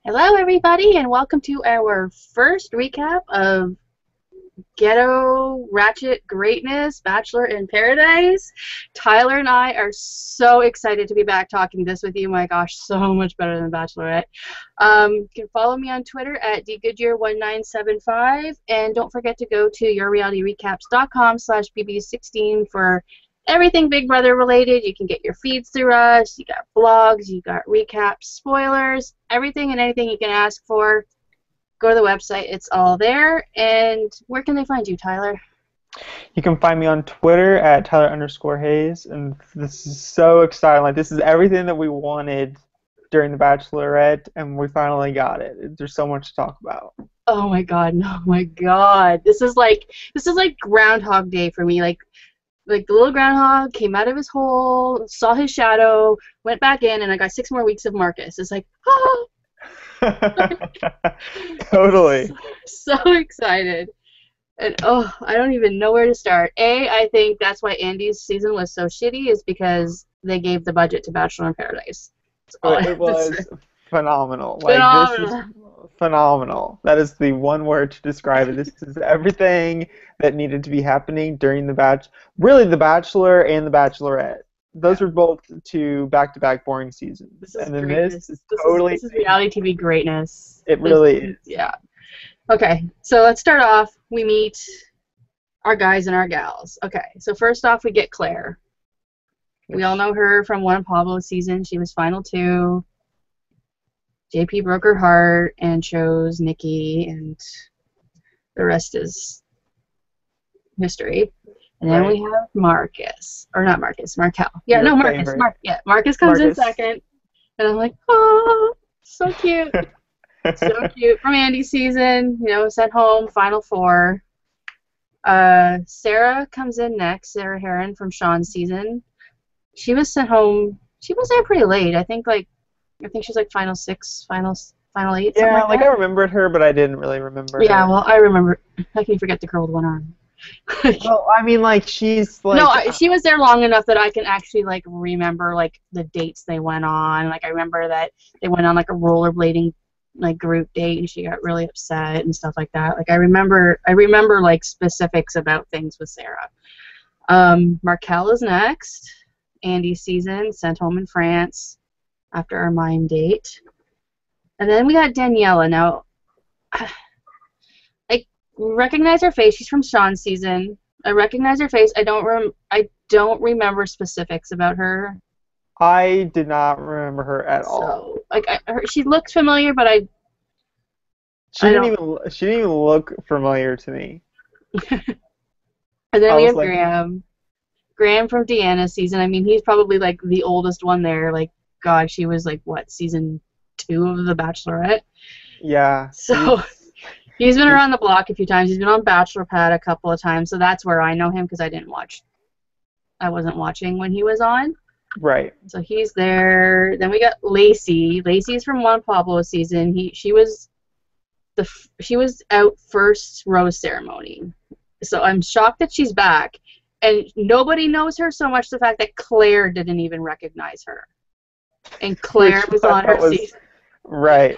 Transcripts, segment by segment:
Hello, everybody, and welcome to our first recap of Ghetto Ratchet Greatness, Bachelor in Paradise. Tyler and I are so excited to be back talking this with you. My gosh, so much better than Bachelorette. You can follow me on Twitter at dgoodyear1975, and don't forget to go to yourrealityrecaps.com/bb16 for everything Big Brother related. You can get your feeds through us. You got blogs, you got recaps, spoilers, everything and anything you can ask for. Go to the website. It's all there. And where can they find you, Tyler? You can find me on Twitter at Tyler_Hayes, and this is so exciting. Like, this is everything that we wanted during the Bachelorette, and we finally got it. There's so much to talk about. Oh my god, no, my god. This is like Groundhog Day for me. Like the little groundhog came out of his hole, saw his shadow, went back in, and I got 6 more weeks of Marcus. It's like, oh, Totally. so excited. And oh, I don't even know where to start. I think that's why Andy's season was so shitty is because they gave the budget to Bachelor in Paradise. That's all I It have to say. was phenomenal. This is Phenomenal. phenomenal. That is the one word to describe it. This is everything that needed to be happening during really the Bachelor and the Bachelorette. Those Yeah. were both two back-to-back boring seasons. This is And then greatness. this is This is totally, this is reality TV greatness. it really is. Yeah. Okay, so let's start off. We meet our guys and our gals. Okay, so first off, we get Claire. We all know her from one Pablo's season. She was final 2. JP broke her heart and chose Nikki, and the rest is history. And then Right. we have Marcus. Or not Marcus, Markel. Yeah, Your no, Marcus. favorite. Marcus comes in Marcus. second. And I'm like, oh, so cute. So cute. From Andy's season, sent home, final 4. Sarah comes in next, Sarah Heron from Sean's season. She was sent home. She was there pretty late. I think she's like final 6, final 8, something Yeah, like I that. remembered her, but I didn't really remember Yeah, her. well, I remember. How can you forget the girl with one arm? Well, I mean, she's No, like, she was there long enough that I can actually like remember like the dates they went on. Like I remember that they went on like a rollerblading like group date and she got really upset and stuff like that. Like I remember like specifics about things with Sarah. Markel is next. Andy's season, sent home in France after our mime date. And then we got Daniela. Now I recognize her face. She's from Sean's season. I recognize her face. I don't remember specifics about her. I did not remember her at all. So like she looks familiar, but She I didn't don't. even she didn't even look familiar to me. And then I we was have like, Graham. Graham from Deanna's season. I mean, he's probably like the oldest one there. Like, God, she was like what, season 2 of The Bachelorette. yeah, So he's been he's around the block a few times. He's been on Bachelor Pad a couple of times. So that's where I know him because I wasn't watching when he was on. right. So he's there. Then we got Lacey. Lacey's from Juan Pablo season. She was out first rose ceremony. So I'm shocked that she's back. And nobody knows her so much the fact that Claire didn't even recognize her. And Claire Which was I on her thought was season. right.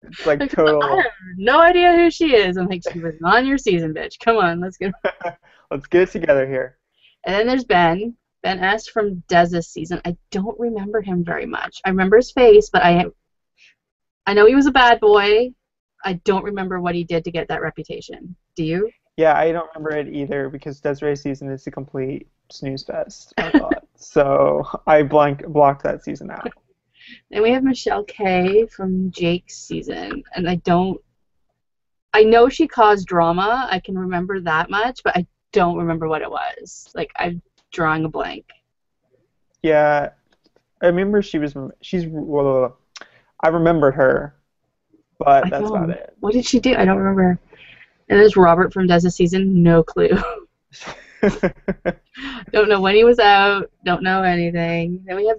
It's like Like, I total. have no idea who she is. I'm like, she was on your season, bitch. Come on, let's get. Let's get it together here. And then there's Ben. Ben S. from Dez's season. I don't remember him very much. I remember his face, but I know he was a bad boy. I don't remember what he did to get that reputation. Do you? Yeah, I don't remember it either because Desiree's season is a complete snooze fest, I thought. So I blocked that season out. Then we have Michelle K from Jake's season, and I know she caused drama. I can remember that much, but I don't remember what it was. Like I'm drawing a blank. Yeah, I remember well, I remembered her, but I that's about don't. it. What did she do? I don't remember. And there's Robert from Dez's season. No clue. Don't know when he was out. Don't know anything. Then we have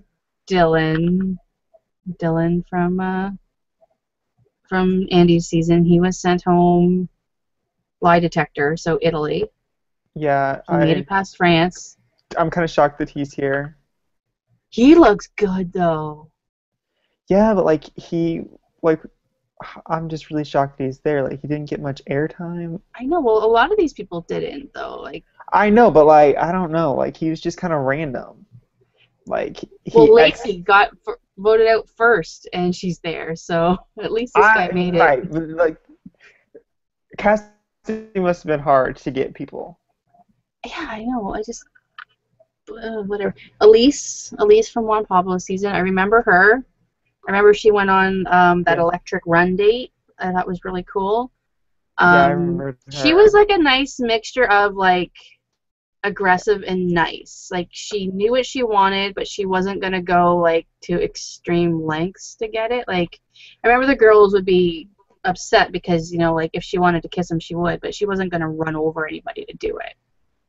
Dylan. Dylan from Andy's season. He was sent home lie detector, so Italy. Yeah, He made it past France. I'm kind of shocked that he's here. He looks good though. Yeah, but like, I'm just really shocked that he's there. Like, he didn't get much airtime. I know. Well, a lot of these people didn't though. Like, I know, but like, I don't know. Like, he was just kind of random. Like, well, Lacey got voted out first, and she's there, so at least this guy made it. Right, like, casting must have been hard to get people. Yeah, I know. I just whatever. Elise from Juan Pablo season. I remember her. I remember she went on that electric run date. I thought was really cool. Yeah, I remember her. She was like a nice mixture of like aggressive and nice. Like she knew what she wanted, but she wasn't gonna go like to extreme lengths to get it. Like I remember the girls would be upset because, you know, like if she wanted to kiss him she would, but she wasn't gonna run over anybody to do it.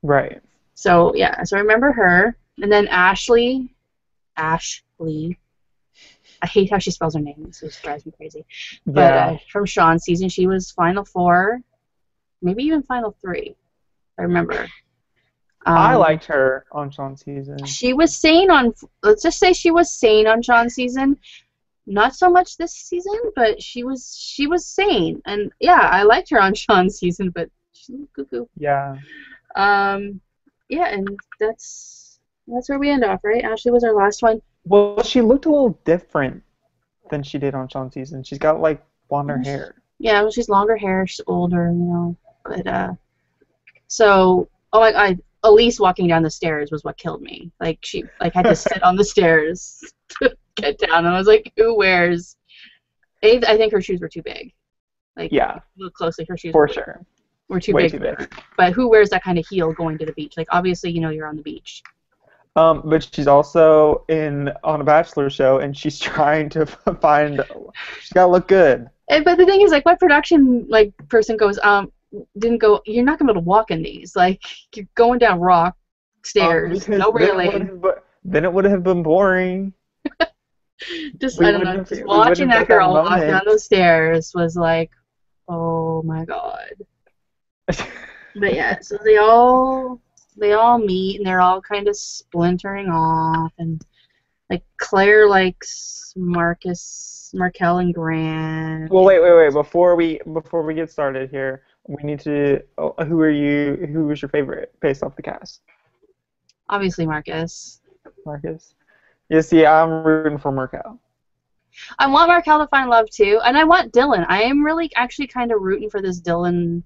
Right. So yeah, so I remember her. And then Ashley. I hate how she spells her name. So it drives me crazy. Yeah. But from Sean's season, she was Final 4, maybe even Final 3. I remember. I liked her on Sean's season. She was sane on. Let's just say she was sane on Sean's season. Not so much this season, but she was sane. And yeah, I liked her on Sean's season, but she's cuckoo. Yeah. Yeah, and that's where we end off, right? Ashley was our last one. Well, she looked a little different than she did on Sean's season. She's got like blonder hair. Yeah, well, she's longer hair, she's older, you know. But so my God, Elise walking down the stairs was what killed me. Like she had to sit on the stairs to get down, and I was like, who wears? I think her shoes were too big. Like yeah, look closely, her shoes for sure were too way big. Too big. But who wears that kind of heel going to the beach? Like obviously, you know, you're on the beach. But she's also on a Bachelor show, and she's trying to find. She's gotta look good. But the thing is, like, what production person goes, didn't go? You're not gonna be able to walk in these. Like, you're going down rock stairs, no railing. Then it would have been boring. I don't know. Just watching that girl walk down those stairs was like, oh my God. But yeah, so they all meet and they're all kind of splintering off, and like Claire likes Markel and Grant. Well, wait. Before we get started here, we need to. Who was your favorite based off the cast? Obviously Marcus. Marcus. Yeah, see, I'm rooting for Markel. I want Markel to find love too, and I want Dylan. I am really actually kind of rooting for this Dylan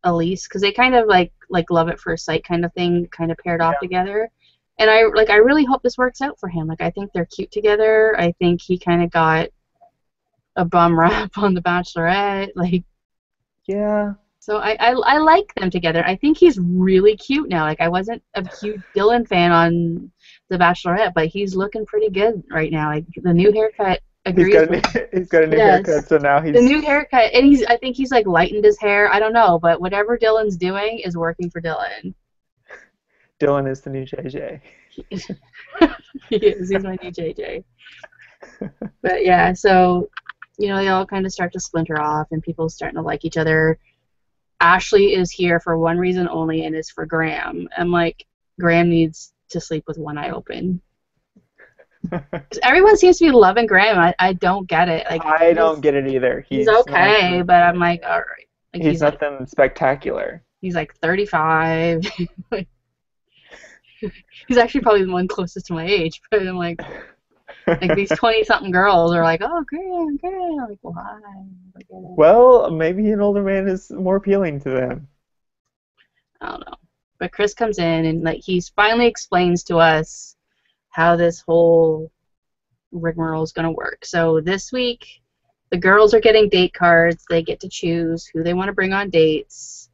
Elise, because they kind of like love at first sight kind of thing, kind of paired off together, and I really hope this works out for him. Like I think they're cute together. I think he kind of got a bum rap on The Bachelorette, like yeah. So I like them together. I think he's really cute now. Like I wasn't a huge Dylan fan on The Bachelorette, but he's looking pretty good right now. Like the new haircut. He's got a new haircut, so now he's the new haircut, and I think he's like lightened his hair. I don't know, but whatever Dylan's doing is working for Dylan. Dylan is the new JJ. He is. He's my new JJ. But yeah, so you know they all kind of start to splinter off, and people starting to like each other. Ashley is here for one reason only, and it's for Graham. I'm like, Graham needs to sleep with one eye open. Everyone seems to be loving Graham. I don't get it. Like I don't get it either. He's okay, but I'm like, all right. Like, he's nothing spectacular. He's like 35. He's actually probably the one closest to my age, but I'm like these 20-something girls are like, oh, Graham. I'm like, why? Well, maybe an older man is more appealing to them. I don't know. But Chris comes in and like he finally explains to us how this whole rigmarole is going to work. So this week, the girls are getting date cards. They get to choose who they want to bring on dates.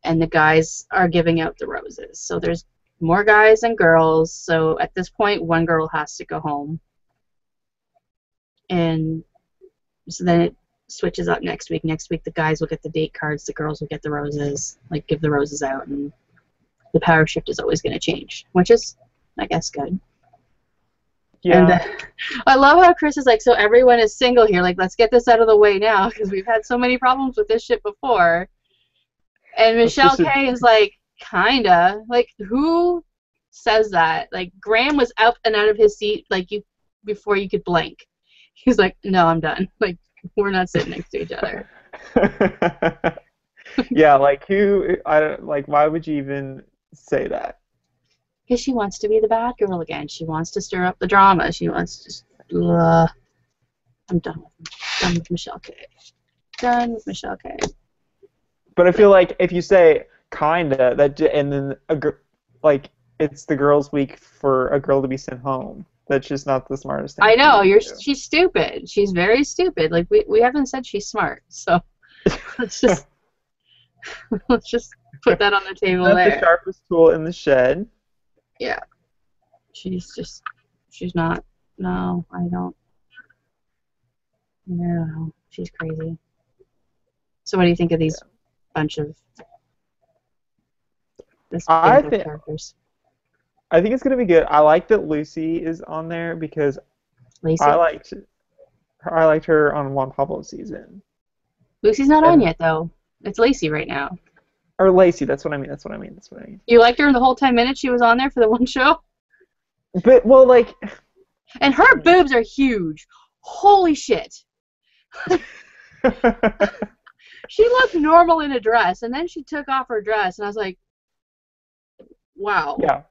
And the guys are giving out the roses. So there's more guys than girls. So at this point, one girl has to go home. And so then it switches up next week. Next week, the guys will get the date cards. The girls will get the roses, like give the roses out. And the power shift is always going to change, which is, I guess, good. Yeah. And I love how Chris is like, so everyone is single here. Like, let's get this out of the way now because we've had so many problems with this shit before. And Michelle K is like, kinda. Like, who says that? Like, Graham was up and out of his seat like before you could blink. He's like, no, I'm done. Like, we're not sitting next to each other. Yeah, like who? I don't like. Why would you even say that? Because she wants to be the bad girl again. She wants to stir up the drama. She wants to just, ugh. I'm done with done with Michelle K. Done with Michelle K. But I feel like if you say kinda, and then like it's the girls' week for a girl to be sent home. That's just not the smartest thing I for know, you to do. she's stupid. She's very stupid. Like we haven't said she's smart, so let's just let's just put that on the She's table not the there. sharpest tool in the shed. Yeah. She's not. No, I don't. No, she's crazy. So what do you think of these bunch of this I band of think characters? I think it's gonna be good. I like that Lucy is on there because Lacey? I liked her on Juan Pablo season. Lucy's not on And yet though. It's Lacey right now. or Lacey, that's what I mean. You liked her in the whole 10 minutes she was on there for the one show? But well, like, And her boobs are huge. Holy shit. She looked normal in a dress, and then she took off her dress, and I was like, wow. yeah,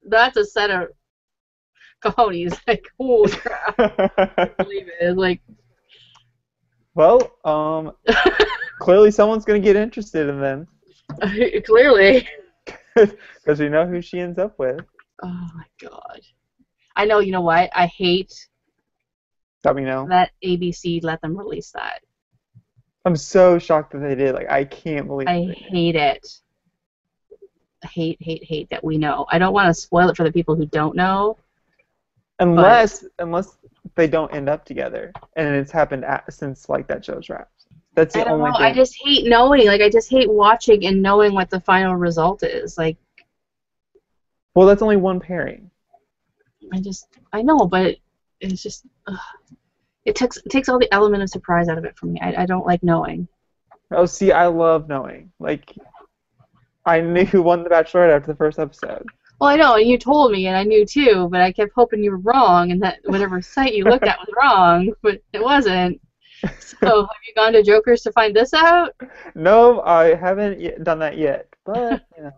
That's a set of cojones. Like, holy crap. I can't believe it. It's like, well, clearly someone's gonna get interested in them clearly. because we know who she ends up with. Oh my god. I know, you know what? I hate Let me know. that ABC let them release that. I'm so shocked that they did. Like, I can't believe I hate it. I hate that we know. I don't want to spoil it for the people who don't know. Unless they don't end up together, and it's happened since like that show's wrapped. That's the only thing. I just hate knowing. Like, I just hate watching and knowing what the final result is. Like, well, that's only one pairing. I know, but it's just, it takes all the element of surprise out of it for me. I don't like knowing. Oh, see, I love knowing. Like, I knew who won The Bachelorette after the first episode. Well, I know, and you told me, and I knew too, but I kept hoping you were wrong, and that whatever site you looked at was wrong, but it wasn't. So, have you gone to Jokers to find this out? No, I haven't done that yet, but, you know.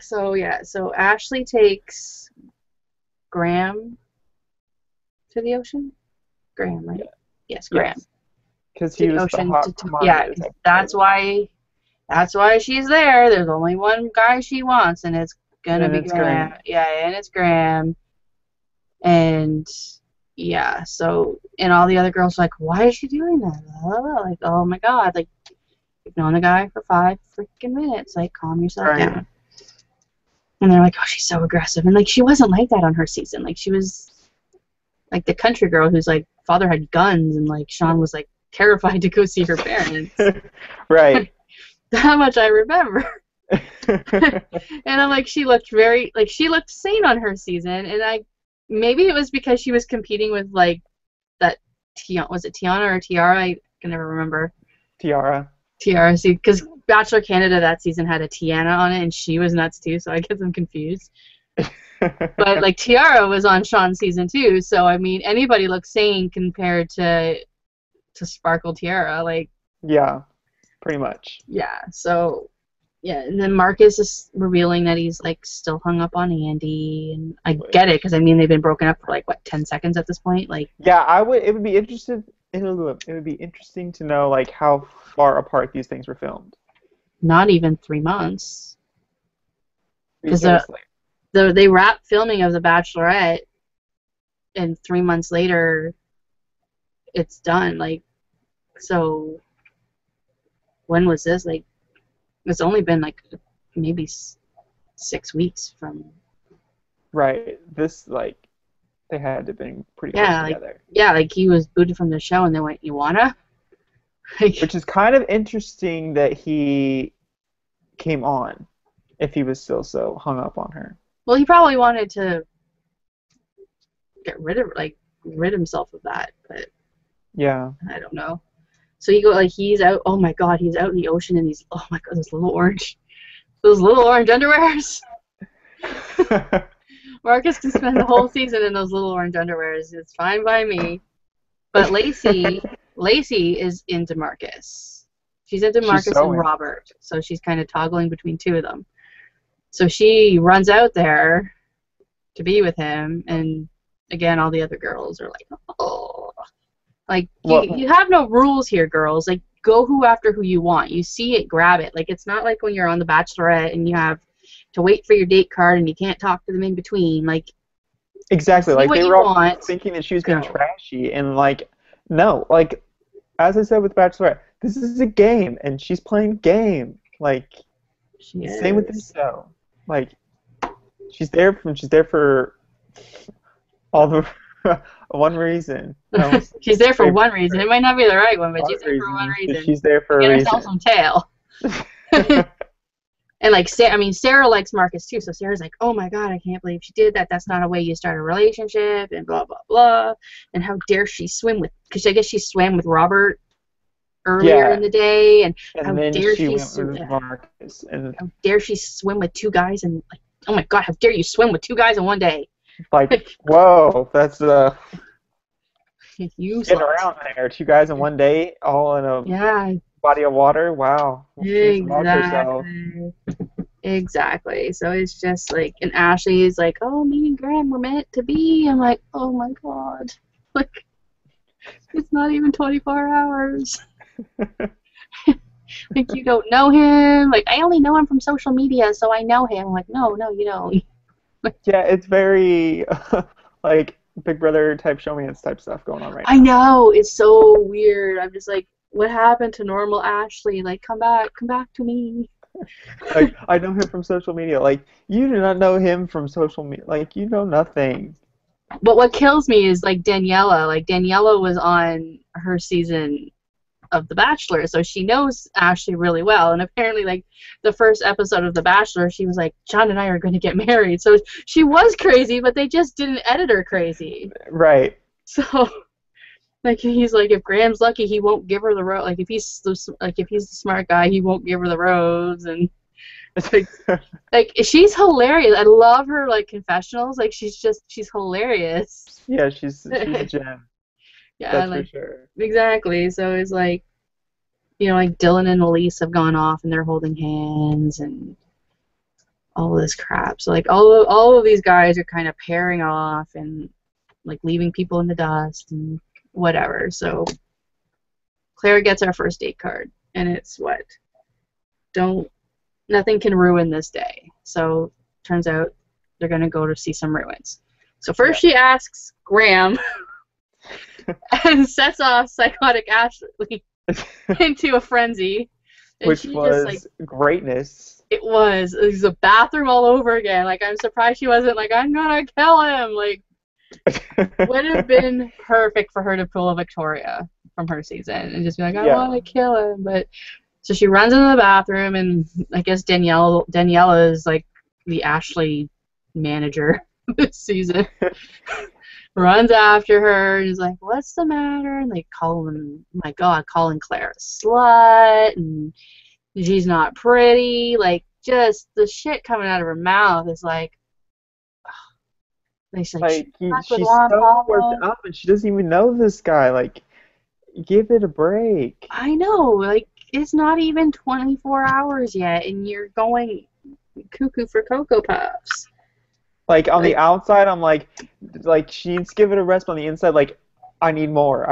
So Ashley takes Graham to the ocean? Graham, right? Yes, Graham. Because he was the hot commodity. Yeah, that's why she's there. There's only one guy she wants, and it's gonna be Graham. Yeah, and it's Graham. And yeah, so and all the other girls are like, why is she doing that? Like, oh my god, like you've known the guy for 5 freaking minutes. Like, calm yourself down. And they're like, oh, she's so aggressive, and like she wasn't like that on her season. Like she was like the country girl whose like father had guns, and like Sean was like terrified to go see her parents. Right. That much I remember. And I'm like, she looked sane on her season, and maybe it was because she was competing with like that was it Tiana or Tiara? I can never remember. Tiara. See, because Bachelor Canada that season had a Tiana on it, and she was nuts too, so I get them confused. But like Tiara was on Sean's season too, so I mean anybody looks sane compared to Sparkle Tiara, like. Yeah. Pretty much. Yeah, so, yeah, and then Marcus is revealing that he's, like, still hung up on Andy, and I get it, because, I mean, they've been broken up for, like, what, 10 seconds at this point? Like. Yeah, it would be interesting to know, like, how far apart these things were filmed. Not even 3 months. Because they wrapped filming of The Bachelorette, and 3 months later, it's done, like, so. When was this? Like, it's only been like maybe 6 weeks from. Right. This like they had to have been pretty close together. Like he was booted from the show, and they went, "You wanna?" Which is kind of interesting that he came on, if he was still so hung up on her. Well, he probably wanted to get rid himself of that, but. Yeah. I don't know. So he's out. Oh my God, he's out in the ocean, and oh my God, those little orange underwears. Marcus can spend the whole season in those little orange underwears. It's fine by me. But Lacey is into Marcus. She's into She's Marcus so and in. Robert. So she's kind of toggling between two of them. So she runs out there to be with him, and again, all the other girls are like, oh. Like, you have no rules here, girls. Like, go after who you want. You see it, grab it. Like, it's not like when you're on The Bachelorette and you have to wait for your date card and you can't talk to them in between. Like, exactly. Like, they were all thinking that she was being go. trashy, and like, no. Like, as I said with Bachelorette, this is a game, and she's playing game. Like, same with this show. Like, she's there for all the one reason. No, she's there for one reason. It might not be the right one, but she's there for one reason. She's there for a reason. Get herself some tail. And like, Sarah likes Marcus too, so Sarah's like, oh my god, I can't believe she did that. That's not a way you start a relationship, and blah blah blah. And how dare she swim with? Because I guess she swam with Robert earlier in the day, and how dare she swim with Marcus? And how dare she swim with two guys? And like, oh my god, how dare you swim with two guys in one day? Like, whoa, that's you getting around there. Two guys in one day, all in a body of water. Wow. Exactly. So it's just like, and Ashley is like, oh, me and Graham were meant to be. I'm like, oh my god, like, it's not even 24 hours. Like, you don't know him. Like, I only know him from social media, so I know him. I'm like, no, you don't. Yeah, it's very like Big Brother type show me type stuff going on right now. I know, it's so weird. I'm just like, what happened to normal Ashley? Like, come back to me. Like, I know him from social media. Like, you do not know him from social media. Like, you know nothing. But what kills me is like Daniela. Like, Daniela was on her season of The Bachelor, so she knows Ashley really well, and apparently like the first episode of The Bachelor, she was like, John and I are going to get married. So she was crazy, but they just didn't edit her crazy. Right. So like, he's like, if Graham's lucky, he won't give her the rose. Like, if he's the smart guy, he won't give her the rose. And like she's hilarious. I love her like confessionals. Like, she's hilarious. Yeah, she's a gem. Yeah, that's like, for sure. Exactly. So it's like, you know, like Dylan and Elise have gone off and they're holding hands and all this crap. So like all of these guys are kind of pairing off and like leaving people in the dust and whatever. So Claire gets our first date card, and it's what? Nothing can ruin this day. So turns out they're gonna go to see some ruins. So first she asks Graham and sets off psychotic Ashley into a frenzy. And which was just, like, greatness. It was a bathroom all over again. Like, I'm surprised she wasn't like, I'm gonna kill him. Like, would have been perfect for her to pull a Victoria from her season and just be like, I want to kill him. But so she runs into the bathroom, and I guess Daniela is like the Ashley manager this season. Runs after her and is like, what's the matter? And they calling Claire a slut, and she's not pretty. Like, just the shit coming out of her mouth is like, she's so worked up, and she doesn't even know this guy. Like, give it a break. I know. Like, it's not even 24 hours yet, and you're going cuckoo for Cocoa Puffs. Like, on the outside, I'm like she needs to give it a rest. On the inside, like, I need more.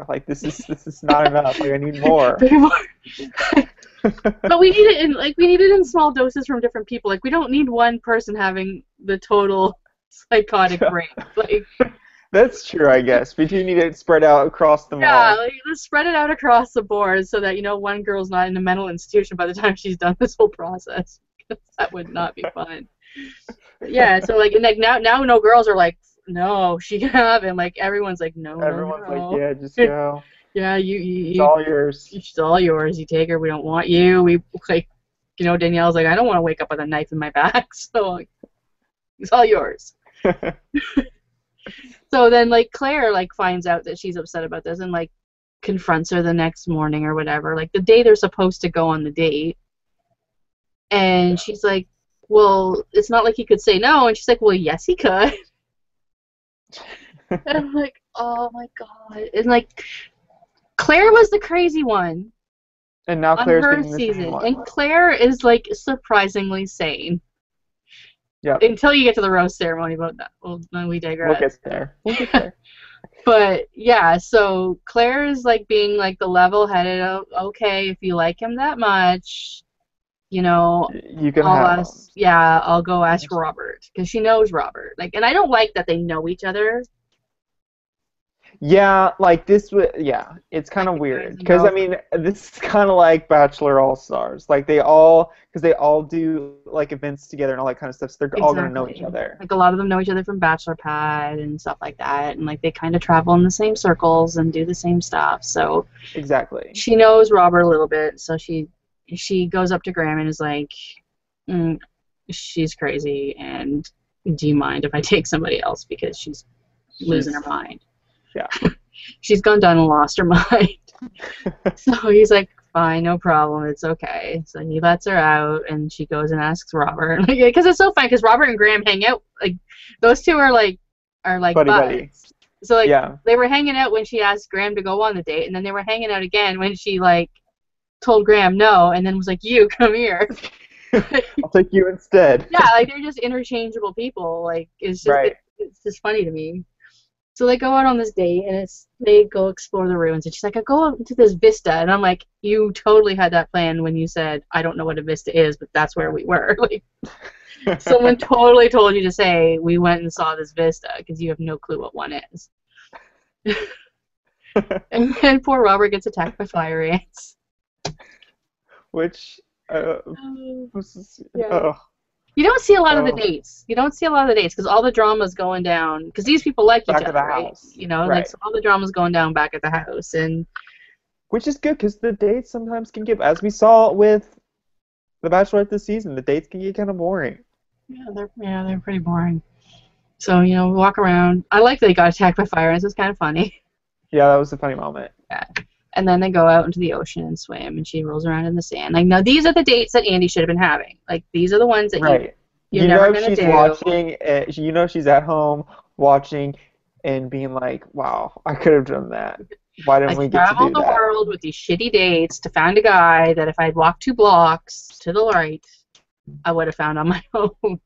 Like, this is not enough. Like, I need more. But we need it in small doses from different people. Like, we don't need one person having the total psychotic break. Like, that's true, I guess. But you need it spread out across the mall. Yeah, like, let's spread it out across the board so that, you know, one girl's not in a mental institution by the time she's done this whole process. That would not be fun. Yeah, so like, and like now no girls are like, no, she can have him. Like, everyone's like, no. Everyone's like, yeah, just go. Yeah, it's all yours. It's all yours. You take her. We don't want you. We, like, you know, Danielle's like, I don't want to wake up with a knife in my back. So, like, it's all yours. So then, like, Claire, like, finds out that she's upset about this and, like, confronts her the next morning or whatever. Like, the day they're supposed to go on the date. And she's like, well, it's not like he could say no. And she's like, well, yes, he could. And I'm like, oh my God. And like, Claire was the crazy one And now on Claire's her being the same season. one. And Claire is like surprisingly sane. Yep. Until you get to the rose ceremony, but that, well, no, we digress. We'll get there. We'll get there. But yeah, so Claire is like being like the level-headed, okay, if you like him that much, you know, You can have him. I'll go ask Robert, because she knows Robert. Like, and I don't like that they know each other. Yeah, like this would, yeah, it's kind of weird because I mean, this is kind of like Bachelor All Stars. Like because they all do like events together and all that kind of stuff. So they're all gonna know each other. Like a lot of them know each other from Bachelor Pad and stuff like that, and like they kind of travel in the same circles and do the same stuff. So exactly, she knows Robert a little bit. So she goes up to Graham and is like, she's crazy, and do you mind if I take somebody else because she's losing her mind? Yeah. She's gone down and lost her mind. So he's like, fine, no problem, it's okay. So he lets her out, and she goes and asks Robert. Because it's so fun, because Robert and Graham hang out. Like, those two are like buddy. So, like, yeah. They were hanging out when she asked Graham to go on the date, and then they were hanging out again when she, like, told Graham no, and then was like, you, come here. I'll take you instead. Yeah, like, they're just interchangeable people. Like, it's just, right. It's just funny to me. So they go out on this date, and they go explore the ruins. And she's like, I go out into this vista. And I'm like, you totally had that plan when you said, I don't know what a vista is, but that's where we were. Like, someone totally told you to say, we went and saw this vista, because you have no clue what one is. And then poor Robert gets attacked by fire ants. Which, yeah. Oh. You don't see a lot of the dates. You don't see a lot of the dates because all the drama's going down. Because these people like each other, right? House. You know, like so all the drama's going down back at the house, and which is good because the dates sometimes can get, as we saw with the Bachelorette this season, the dates can get kind of boring. Yeah, they're pretty boring. So we walk around. I like that they got attacked by fire ants. It's kind of funny. Yeah, that was a funny moment. Yeah. And then they go out into the ocean and swim, and she rolls around in the sand. Like, now these are the dates that Andy should have been having. Like, these are the ones that you're never going to do. Watching, you know she's at home watching and being like, wow, I could have done that. Why didn't we get to do that? I traveled the world with these shitty dates to find a guy that if I'd walked 2 blocks to the right, I would have found on my own.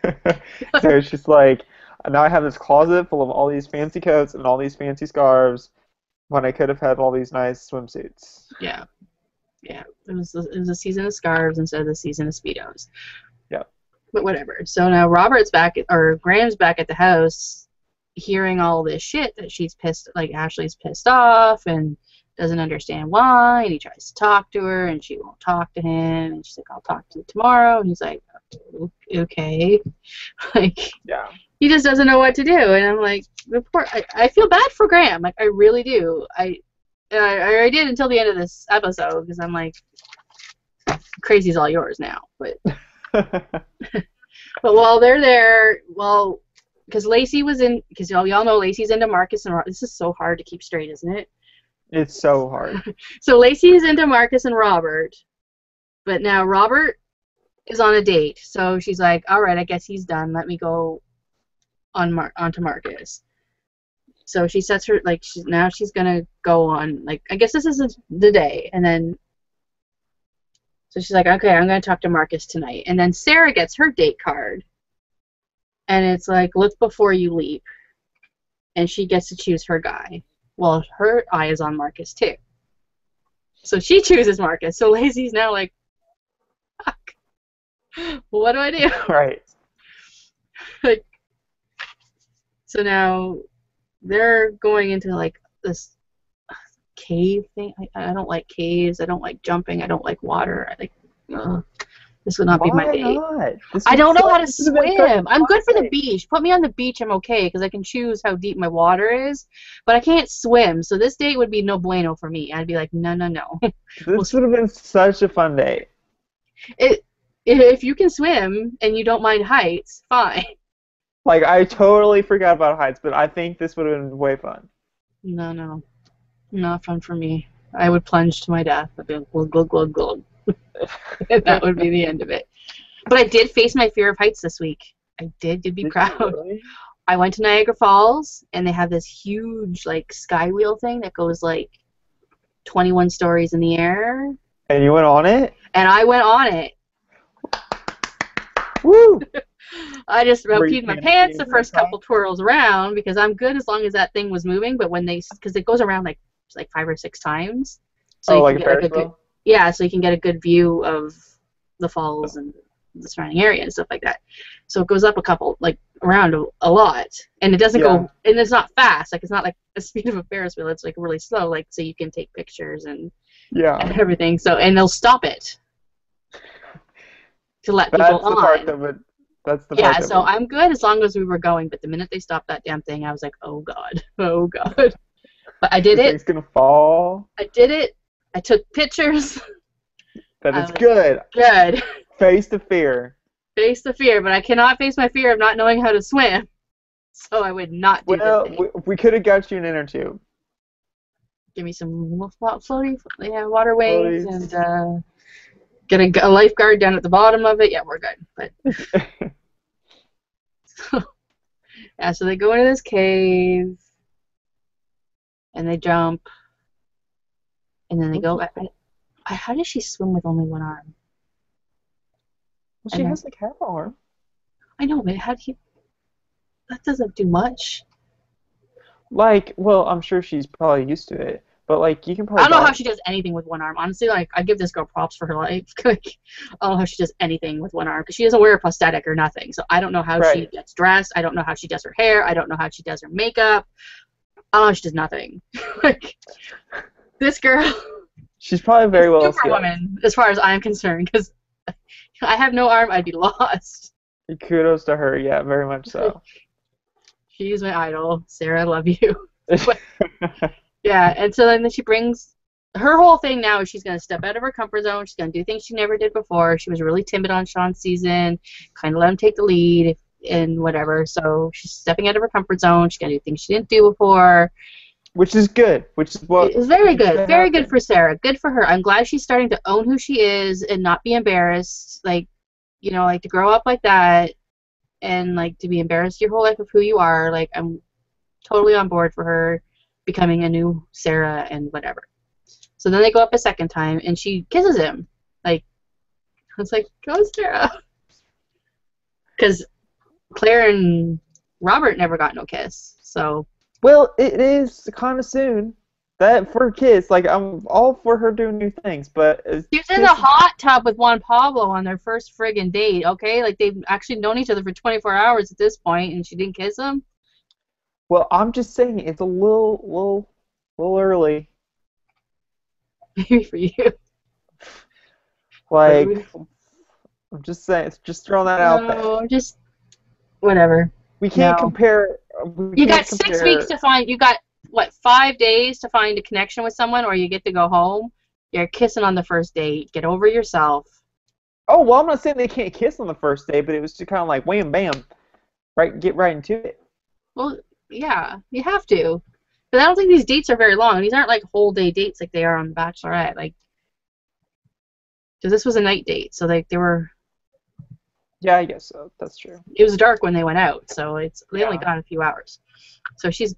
So it's just like, now I have this closet full of all these fancy coats and all these fancy scarves, when I could have had all these nice swimsuits. Yeah. Yeah. It was a season of scarves instead of the season of Speedos. Yeah. But whatever. So now Graham's back at the house hearing all this shit that Ashley's pissed off and doesn't understand why, and he tries to talk to her and she won't talk to him, and she's like, I'll talk to you tomorrow, and he's like, okay. Like, yeah. He just doesn't know what to do, and I'm like, I feel bad for Graham. Like, I really do. I did until the end of this episode, because I'm like, crazy's all yours now. But but while they're there, because Lacey was in, because y'all know Lacey's into Marcus and this is so hard to keep straight, isn't it? It's so hard. So Lacey's into Marcus and Robert, but now Robert is on a date, so she's like, all right, I guess he's done. Let me go onto Marcus. So she sets her, like, she's gonna go on, like, I guess this is the day, and then so she's like, okay, I'm gonna talk to Marcus tonight, and then Sarah gets her date card, and it's like, look before you leap, and she gets to choose her guy. Well, her eye is on Marcus too, so she chooses Marcus. So Lacey's now like, fuck, what do I do? Right. Like, so now they're going into like this cave thing. I don't like caves. I don't like jumping. I don't like water. I like, this would not be my date. I don't know how to swim. I'm good for the beach. Put me on the beach, I'm okay, because I can choose how deep my water is. But I can't swim, so this date would be no bueno for me. I'd be like, no. This would have been such a fun date. If you can swim and you don't mind heights, fine. Like, I totally forgot about heights, but I think this would have been way fun. No. Not fun for me. I would plunge to my death. I'd be like, glug, glug, glug, glug. That would be the end of it. But I did face my fear of heights this week. I did be Did proud. you really? I went to Niagara Falls, and they have this huge, like, sky wheel thing that goes, like, 21 stories in the air. And you went on it? And I went on it. Woo! I just Were you peed my pants the panicking? first couple twirls around because I'm good as long as that thing was moving. But when because it goes around like 5 or 6 times, so you Like can a get Ferris a good, wheel? yeah, so you can get a good view of the falls and the surrounding area and stuff like that. So it goes up around a lot, and it doesn't go, and it's not fast. Like, it's not like the speed of a Ferris wheel. It's like really slow, like, so you can take pictures and everything. So, and they'll stop it to let people That's the part on. of it. That's the part Yeah, of so it. I'm good as long as we were going, but the minute they stopped that damn thing, I was like, oh god, oh god. But I did This it. thing's gonna fall. I did it. I took pictures. That I is was good. good. Face the fear. Face the fear, but I cannot face my fear of not knowing how to swim. So I would not do this thing. We could have got you an inner tube. Give me some floaty, waterways, Floaties. and get a lifeguard down at the bottom of it. Yeah, we're good. But yeah, so they go into this cave, and they jump, and then they go. How does she swim with only one arm? Well, she has like half an arm. I know, but that doesn't do much. Like, well, I'm sure she's probably used to it, but like you can probably. I don't know how she does anything with one arm. Honestly, like, I give this girl props for her life. Like, I don't know how she does anything with one arm because she doesn't wear a prosthetic or nothing. So I don't know how she gets dressed. I don't know how she does her hair. I don't know how she does her makeup. I don't know, she does nothing. Like, this girl. She's probably very well skilled. Superwoman, as far as I'm concerned, because I have no arm, I'd be lost. Kudos to her, yeah, very much so. She's my idol. Sarah, I love you. But, yeah, and so then she brings, her whole thing now is she's going to step out of her comfort zone. She's going to do things she never did before. She was really timid on Sean's season, kind of let him take the lead and whatever. So she's stepping out of her comfort zone. She's going to do things she didn't do before. Which is good. Which is what. It's very good. Very good for Sarah. Good for her. I'm glad she's starting to own who she is and not be embarrassed. Like, you know, like, to grow up like that and, like, to be embarrassed your whole life of who you are. Like, I'm totally on board for her becoming a new Sarah and whatever. So then they go up a second time and she kisses him. Like, I was like, go Sarah. Because Claire and Robert never got no kiss. So. Well, it is kind of soon. That for a kiss, like, I'm all for her doing new things, but she was in the hot tub with Juan Pablo on their first friggin' date, okay? Like, they've actually known each other for 24 hours at this point, and she didn't kiss him? Well, I'm just saying it's a little early. Maybe for you. Like, I'm just saying, just throwing that out there. No, just whatever. We can't compare. You got 6 weeks to find. You got what, 5 days to find a connection with someone, or you get to go home. You're kissing on the first date. Get over yourself. Oh well, I'm not saying they can't kiss on the first date, but it was just kind of like wham bam, right? Get right into it. Well, yeah, you have to. But I don't think these dates are very long. These aren't like whole day dates like they are on Bachelorette. Like, because this was a night date, so like they were. Yeah, I guess so. That's true. It was dark when they went out, so they only got a few hours. So she's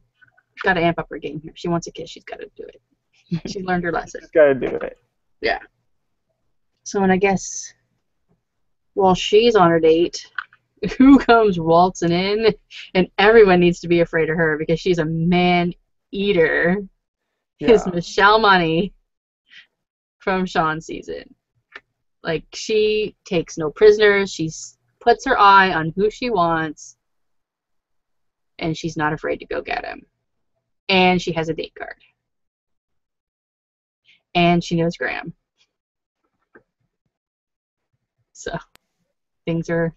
got to amp up her game here. She wants a kiss. She's got to do it. She learned her lesson. She's got to do it. Yeah. So, and I guess while she's on her date, who comes waltzing in? And everyone needs to be afraid of her because she's a man-eater. Yeah. Is Michelle Money from Sean's season. Like, she takes no prisoners. She puts her eye on who she wants, and she's not afraid to go get him. And she has a date card. And she knows Graham. So, things are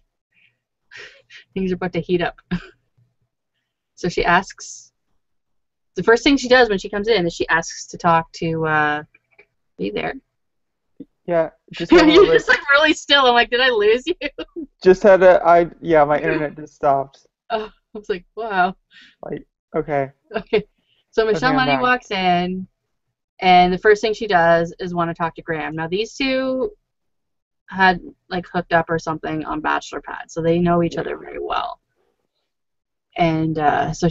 about to heat up. So she asks, the first thing she does when she comes in is she asks to talk to, are you there? Yeah, just you're just like really still. I'm like, did I lose you? Just had my internet just stopped. Oh, I was like, wow. Like, okay. Okay. So Michelle Money walks in, and the first thing she does is want to talk to Graham. Now these two, had like hooked up or something on Bachelor Pad, so they know each other very well. And so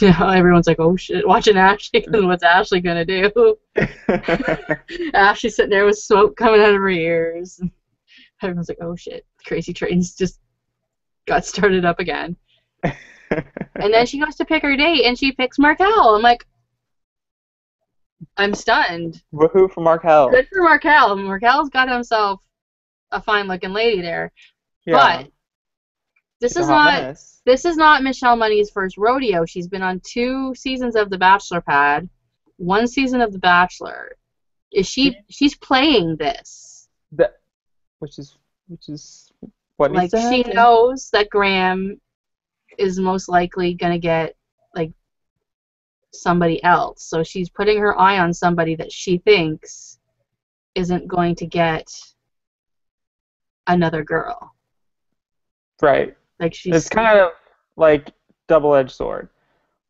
now everyone's like, "Oh shit, watching Ashley, because what's Ashley gonna do?" Ashley's sitting there with smoke coming out of her ears. Everyone's like, "Oh shit, Crazy Train's just got started up again." And then she goes to pick her date, and she picks Markel. I'm like, I'm stunned. Woohoo for Markel. Good for Markel. Markel's got himself a fine-looking lady there. Yeah. But this She's a is hot not mess. this is not Michelle Money's first rodeo. She's been on 2 seasons of The Bachelor Pad, 1 season of The Bachelor. She's playing this? Which is what needs Like, to she happen. knows that Graham is most likely gonna get like somebody else, so she's putting her eye on somebody that she thinks isn't going to get another girl. Right. Like, It's kind of like double-edged sword.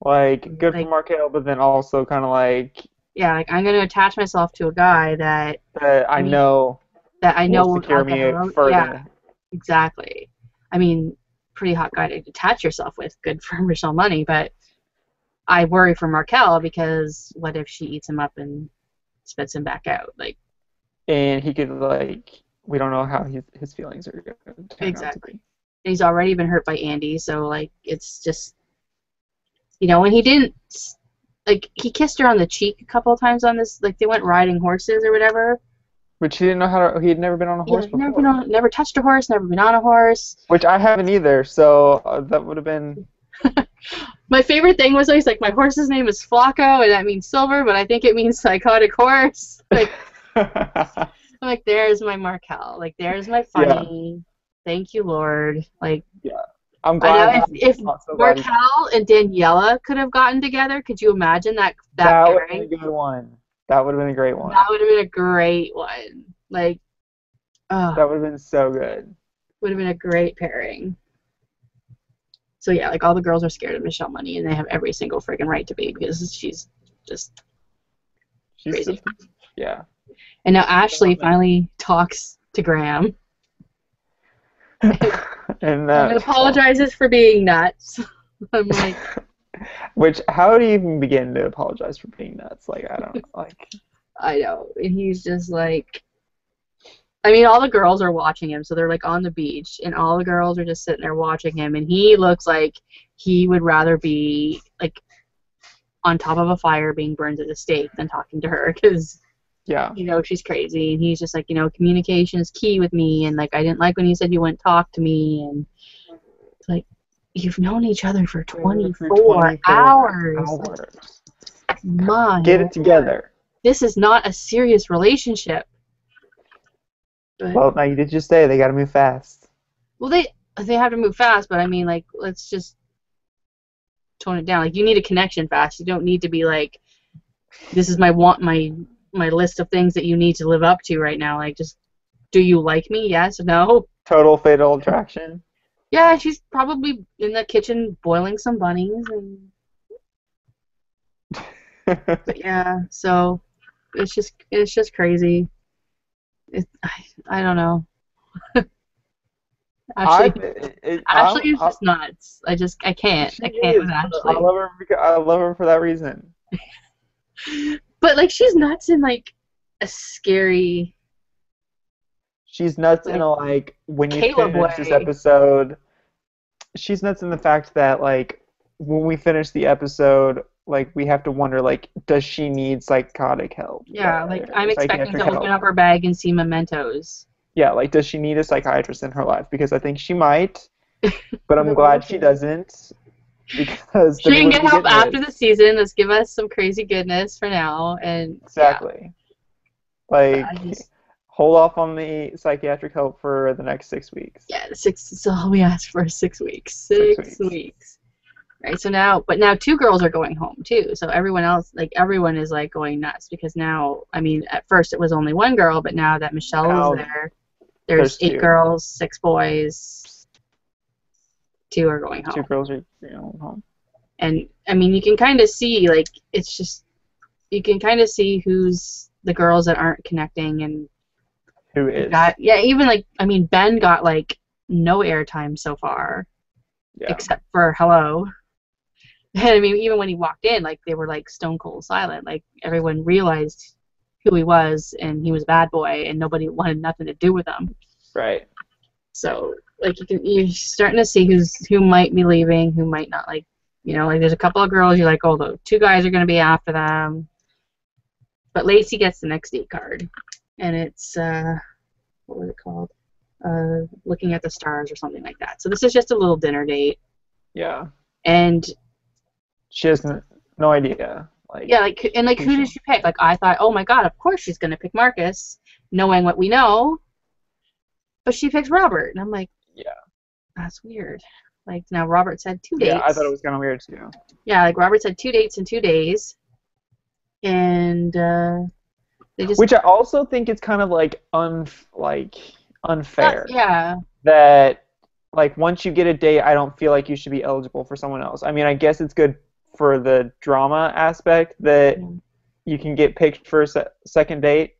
Like, good like, for Markel, but then also kind of like yeah, like, I'm gonna attach myself to a guy that I know will won't secure I'll get me her own. Yeah, further. exactly. I mean, pretty hot guy to attach yourself with. Good for Michelle Money, but I worry for Markel, because what if she eats him up and spits him back out? Like, And he could, like, we don't know how his feelings are going to turn out to exactly. be. He's already been hurt by Andy, so like, it's just, and he didn't, like, he kissed her on the cheek a couple of times on this, like, they went riding horses or whatever. Which he didn't know how to, he had never been on a Yeah, horse he'd before. never touched a horse, never been on a horse. Which I haven't either, so that would have been... My favorite thing was, he's like, my horse's name is Flacco, and that means silver, but I think it means psychotic horse. Like, I'm like, there's my Markel. Like, there's my funny. Yeah. Thank you, Lord. Like, yeah. I'm glad. I know if Markel and Daniela could have gotten together, could you imagine that pairing? Would have been a good one. That would have been a great one. That would have been a great one. Like, that would have been so good. Would have been a great pairing. So yeah, like, all the girls are scared of Michelle Money, and they have every single freaking right to be, because she's just crazy. Yeah. And now Ashley finally talks to Graham. And apologizes for being nuts. I'm like, which, how do you even begin to apologize for being nuts? Like, I don't know. Like, I know. And he's just like, I mean, all the girls are watching him, so they're like on the beach, and all the girls are just sitting there watching him, and he looks like he would rather be like on top of a fire being burned at the stake than talking to her, because she's crazy, and he's just like, communication is key with me, and like, I didn't like when you said you wouldn't talk to me, and it's like, you've known each other for 24 hours. Like, get it together. This is not a serious relationship. But, well, now you did just say they got to move fast. Well, they have to move fast, but I mean, like, let's just tone it down. Like, you need a connection fast. You don't need to be like, this is my list of things that you need to live up to right now. Like, just, do you like me? Yes, no. Total fatal attraction. Yeah, she's probably in the kitchen boiling some bunnies, and but yeah, so it's just crazy. I don't know. Ashley is just nuts. I can't with Ashley. I love her for that reason. But like, she's nuts in like a scary. She's nuts in a, like, when you finish this episode. She's nuts in the fact that, like, when we finish the episode, like, we have to wonder, like, does she need psychotic help? Yeah, like, I'm expecting to open up her bag and see mementos. Yeah, like, does she need a psychiatrist in her life? Because I think she might, but I'm glad she doesn't. Because she can get help after the season. Let's give us some crazy goodness for now. And exactly. Yeah. Like, hold off on the psychiatric help for the next 6 weeks. Yeah, so all we asked for is 6 weeks. 6 weeks. Right, so now 2 girls are going home too. So everyone is like going nuts, because now, I mean, at first it was only 1 girl, but now that Michelle is there, there's 8 girls, 6 boys, 2 are going home. 2 girls are home. And I mean, you can kind of see, like, it's just, you can kind of see who's the girls that aren't connecting, and Who is? Yeah, even like, I mean, Ben got like no airtime so far, Yeah. except for hello. And I mean, even when he walked in, like they were like stone cold silent. Like everyone realized who he was, and he was a bad boy, and nobody wanted nothing to do with him. Right. So like you're starting to see who might be leaving, who might not. Like, you know, like there's a couple of girls you're like, oh, the two guys are gonna be after them. But Lacey gets the next date card, and it's what was it called? Looking at the stars or something like that. So this is just a little dinner date. Yeah. And She has no idea. Like, yeah, like, and like, who did she pick? Like, I thought, oh my god, of course she's gonna pick Marcus, knowing what we know. But she picks Robert, and I'm like, yeah, that's weird. Like, now Robert said 2 dates. Yeah, I thought it was kind of weird too. Yeah, like Robert said 2 dates in 2 days, and they just. Which I also think it's kind of like unfair. Yeah. That like once you get a date, I don't feel like you should be eligible for someone else. I mean, I guess it's good for the drama aspect that you can get picked for a second date,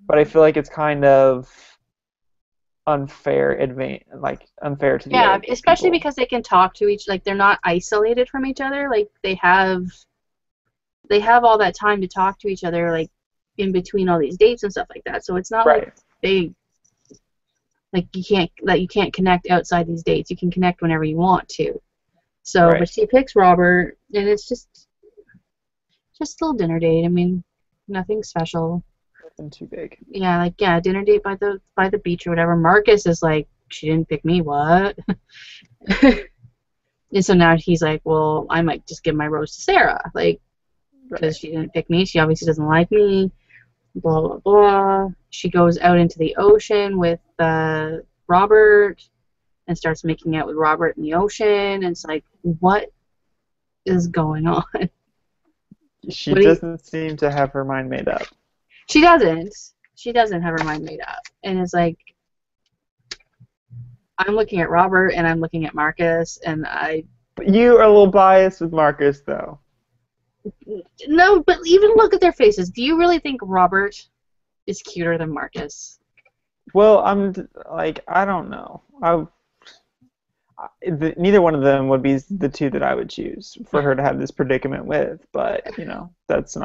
but I feel like it's kind of unfair to the other especially people. because they can talk to like they're not isolated from each other. Like they have all that time to talk to each other, like in between all these dates and stuff like that. So it's not like they you can't connect outside these dates. You can connect whenever you want to. So, but she picks Robert, and it's just a little dinner date. I mean, nothing special. Nothing too big. Yeah, dinner date by the beach or whatever. Marcus is like, she didn't pick me, what? And so now he's like, well, I might just give my rose to Sarah, like, because she didn't pick me. She obviously doesn't like me. Blah blah blah. She goes out into the ocean with Robert and starts making out with Robert in the ocean. And it's like, what is going on? She doesn't seem to have her mind made up. She doesn't. She doesn't have her mind made up. And it's like, I'm looking at Robert and I'm looking at Marcus, and But you are a little biased with Marcus, though. No, but even look at their faces. Do you really think Robert is cuter than Marcus? Well, I don't know. Neither one of them would be the two that I would choose for her to have this predicament with, but, you know, that's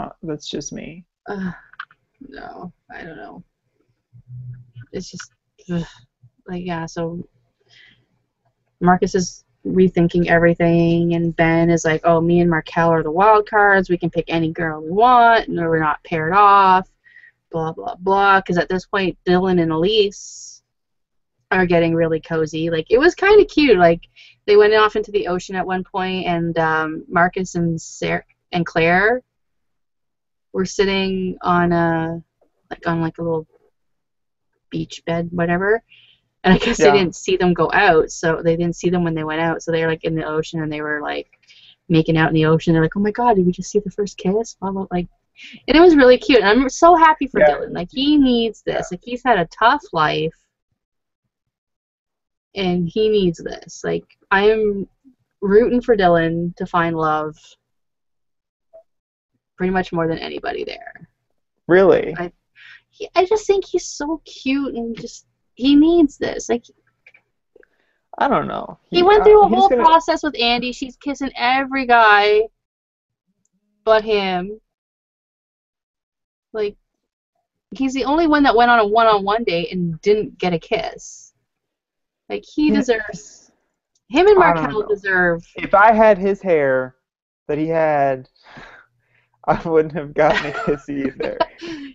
just me. No, I don't know. It's just, so Marcus is rethinking everything, and Ben is like, oh, me and Markel are the wild cards. We can pick any girl we want, and we're not paired off, blah, blah, blah. Because at this point, Dylan and Elise are getting really cozy. Like, it was kind of cute. Like, they went off into the ocean at one point, and Marcus and Sarah and Claire were sitting on a little beach bed, whatever. And I guess they didn't see them go out, so they didn't see them when they went out. So they were like in the ocean, and they were like making out in the ocean. They're like, "Oh my God, did we just see the first kiss?" Blah, blah, like, and it was really cute. And I'm so happy for Dylan. Like, he needs this. Like, he's had a tough life, and he needs this. Like, I am rooting for Dylan to find love pretty much more than anybody there. Really? I just think he's so cute, and just he needs this. Like, I don't know. He went through a whole process with Andy. She's kissing every guy but him. Like, he's the only one that went on a one-on-one date and didn't get a kiss. Like, he deserves... Him and Markel deserve... If I had his hair that he had, I wouldn't have gotten a kiss either.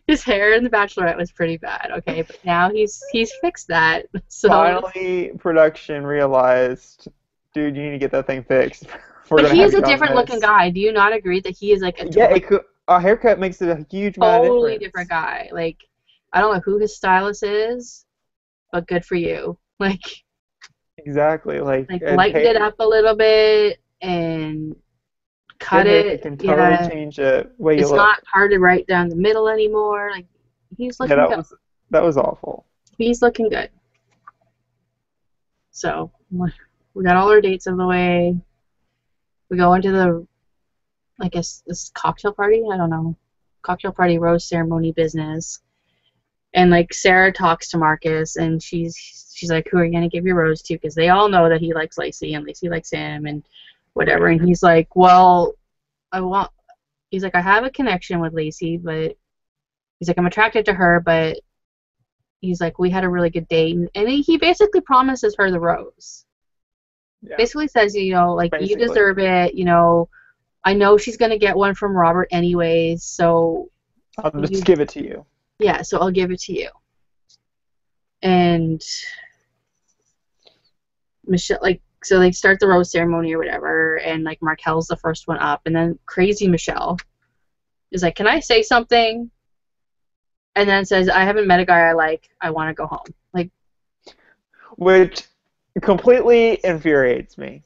His hair in The Bachelorette was pretty bad, okay? But now he's fixed that. So finally, production realized, dude, you need to get that thing fixed. But he is a different-looking guy. Do you not agree that he is like a haircut makes it a huge amount of difference. Totally different guy. Like, I don't know who his stylist is, but good for you. Like, exactly. Like lightened it up a little bit and cut it. It can totally change the way you look. It's not hard to write down the middle anymore. Like, he's looking good. That was awful. He's looking good. So, we got all our dates out of the way. We go into the, I guess, this cocktail party? I don't know. Cocktail party, rose ceremony business. And like Sarah talks to Marcus, and she's like, "Who are you gonna give your rose to?" Because they all know that he likes Lacey, and Lacey likes him, and whatever. Right. And he's like, "Well, I want." He's like, "I have a connection with Lacey, but he's like, I'm attracted to her, but he's like, we had a really good date," and he basically promises her the rose. Yeah. Basically says, like Basically. you deserve it. I know she's gonna get one from Robert anyways, so I'll just give it to you. Yeah, so I'll give it to you. And Michelle, like, so they start the rose ceremony or whatever, and like Markel's the first one up, and then crazy Michelle is like, "Can I say something?" And then says, "I haven't met a guy I like. I want to go home." Like, which completely infuriates me.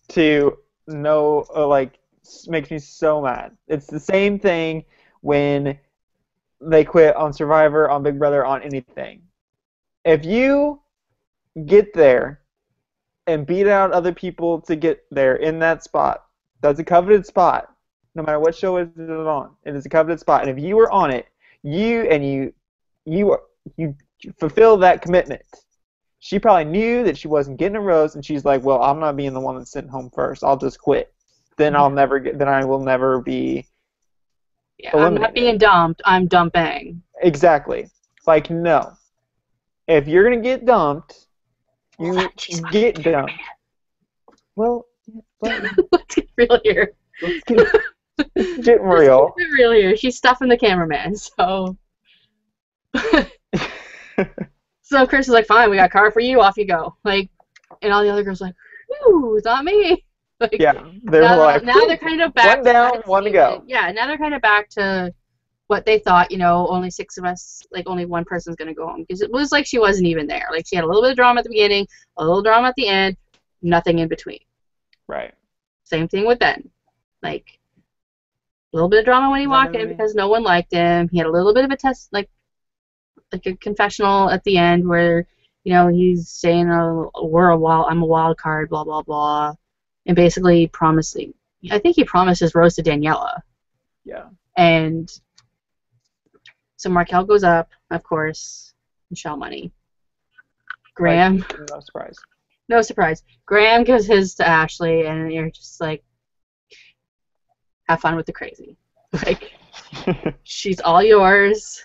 To know, like, makes me so mad. It's the same thing when they quit on Survivor, on Big Brother, on anything. If you get there and beat out other people to get there in that spot, that's a coveted spot. No matter what show it is on, it is a coveted spot. And if you were on it, you fulfill that commitment. She probably knew that she wasn't getting a rose, and she's like, "Well, I'm not being the one that's sent home first. I'll just quit. Then I will never be." Yeah, I'm not being dumped. I'm dumping. Exactly. Like, no. If you're gonna get dumped, you get dumped. Well, let's get real here. Let's get real. Let's get real here. She's stuffing the cameraman, so. So Chris is like, "Fine, we got a car for you. Off you go." Like, and all the other girls are like, "Whew, it's not me." Like, yeah, they're like, now they're kind of back. One down, one to go. Yeah, now they're kind of back to what they thought. Only 6 of us. Like, only one person's gonna go home, because it was like she wasn't even there. Like, she had a little bit of drama at the beginning, a little drama at the end, nothing in between. Right. Same thing with Ben. Like, a little bit of drama when he walked in because no one liked him. He had a little bit of a test, like a confessional at the end where, he's saying, "Oh, I'm a wild card, blah blah blah," and basically promising. I think he promised his rose to Daniela. Yeah. And so Markel goes up, of course. Michelle money. Graham. No surprise. No surprise. Graham gives his to Ashley, and you're just like, have fun with the crazy. Like, she's all yours.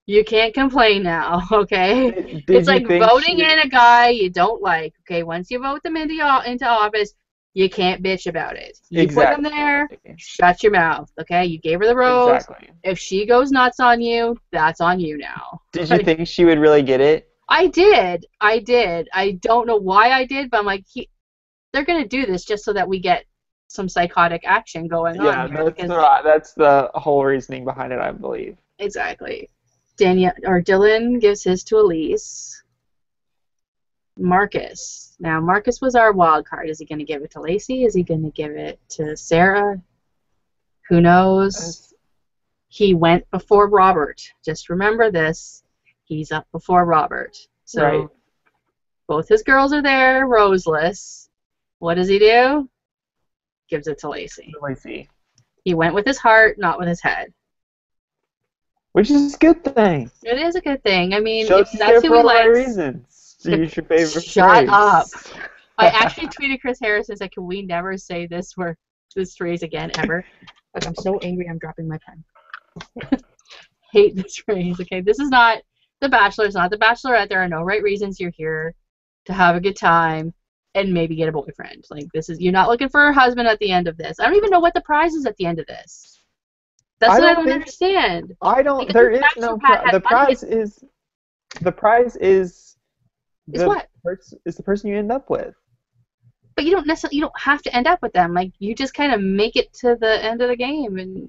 You can't complain now, okay? It's like voting in a guy you don't like, okay? Once you vote them into office, you can't bitch about it. You put them there, shut your mouth, okay? You gave her the rose. Exactly. If she goes nuts on you, that's on you now. Did you think she would really get it? I did. I don't know why I did, but I'm like, they're going to do this just so that we get some psychotic action going on. Yeah, that's the whole reasoning behind it, I believe. Exactly. Dylan gives his to Elise. Marcus. Now, Marcus was our wild card. Is he going to give it to Lacey? Is he going to give it to Sarah? Who knows? He went before Robert. Just remember this. He's up before Robert. So both his girls are there, roseless. What does he do? Gives it to Lacey. He went with his heart, not with his head. Which is a good thing. It is a good thing. I mean, if that's who he likes. Reasons. Use your favorite Shut up. I actually tweeted Chris Harris and said, "Can we never say this phrase again, ever?" Like, I'm so angry I'm dropping my pen. Hate this phrase, okay? This is not The Bachelor. It's not The Bachelorette. There are no right reasons. You're here to have a good time and maybe get a boyfriend. Like, you're not looking for a husband at the end of this. I don't even know what the prize is at the end of this. That's what I don't understand. I don't. There is no prize. The prize is what? Is the person you end up with. But you don't have to end up with them. Like, you just kind of make it to the end of the game, and.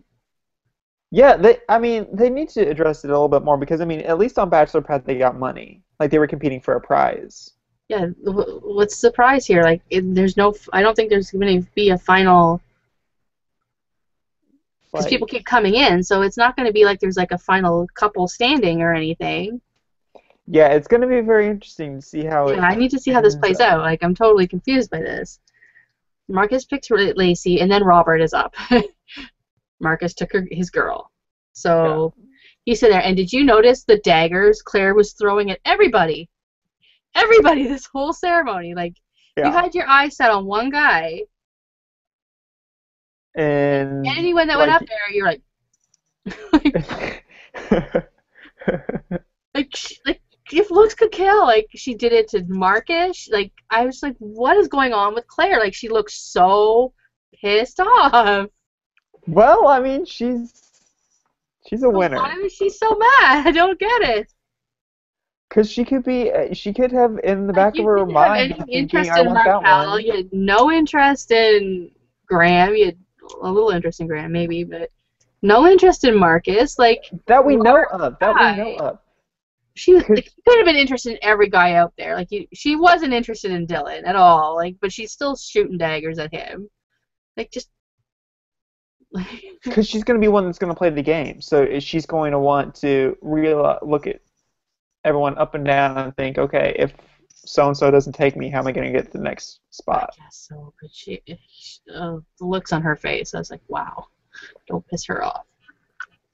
Yeah, they need to address it a little bit more because at least on Bachelor Path they got money. Like, they were competing for a prize. Yeah, what's the prize here? Like, there's no. I don't think there's going to be a final. Because people keep coming in, so it's not going to be like there's like a final couple standing or anything. Yeah, it's going to be very interesting to see how I need to see how this plays out. Like, I'm totally confused by this. Marcus picked Lacey, and then Robert is up. Marcus took his girl. So He's sitting there, and did you notice the daggers Claire was throwing at everybody? Everybody, this whole ceremony. Like, you had your eyes set on one guy, and anyone that went up there, you're like, like if looks could kill. Like, she did it to Marcus. Like, I was like, what is going on with Claire? Like, she looks so pissed off. Well, I mean, she's a winner. Why is she so mad? I don't get it. Because she could have in the back of her mind any interest in Markel. You had no interest in Graham. You had a little interest in Graham, maybe, but no interest in Marcus. Like, that we know of. She could have been interested in every guy out there. Like, she wasn't interested in Dylan at all. Like, but she's still shooting daggers at him. Like, just. Because she's going to be one that's going to play the game, so she's going to want to look at everyone up and down and think, okay, if so-and-so doesn't take me, how am I going to get to the next spot? I guess so, but the looks on her face, I was like, wow, don't piss her off.